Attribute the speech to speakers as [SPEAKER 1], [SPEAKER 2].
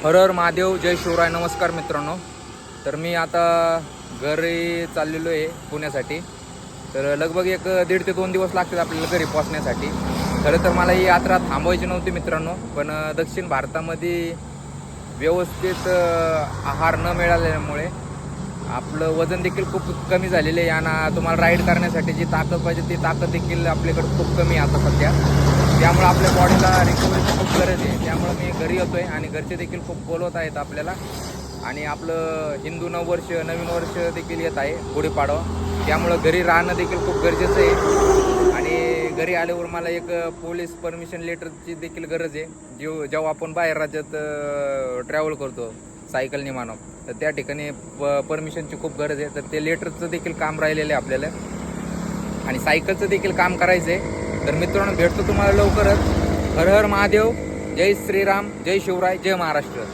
[SPEAKER 1] हर हर महादेव, जय शिवराय. नमस्कार मित्रांनो. तर मी आता घरी चाललेलो आहे पुण्यासाठी. तर लगभग 1.5 ते 2 दिवस लागतात आपल्याला घरी पोहोचण्यासाठी. खरं तर मला ही यात्रा थांबवायची नव्हती मित्रांनो, पण दक्षिण भारतामध्ये व्यवस्थित आहार न मिळाल्यामुळे आपलं वजन देखील खूप कमी झालेलं आहे आणि तुम्हाला राईड करण्यासाठी जी ताकद पाहिजे ती ताकद देखील आपल्याकडे खूप कमी आहे आता सध्या. त्यामुळे आपल्या बॉडीला रिकव्हरीची खूप गरज आहे. त्यामुळे मी घरी येतो आहे आणि घरचे देखील खूप बोलवत आहेत आपल्याला. आणि आपलं हिंदू नवीन वर्ष देखील येत आहे, गुढीपाडवा. त्यामुळं घरी राहणं देखील खूप गरजेचं आहे. आणि घरी आल्यावर मला एक पोलीस परमिशन लेटरची देखील गरज आहे. जेव्हा आपण बाहेर राज्यात ट्रॅव्हल करतो सायकलने मानव, तर त्या ठिकाणी परमिशनची खूप गरज आहे. तर ते लेटरचं देखील काम राहिलेलं आहे आपल्याला आणि सायकलचं देखील काम करायचं आहे. तर मित्रांनो, भेटतो तुम्हाला लवकरच. हर हर महादेव, जय श्रीराम, जय शिवराय, जय महाराष्ट्र.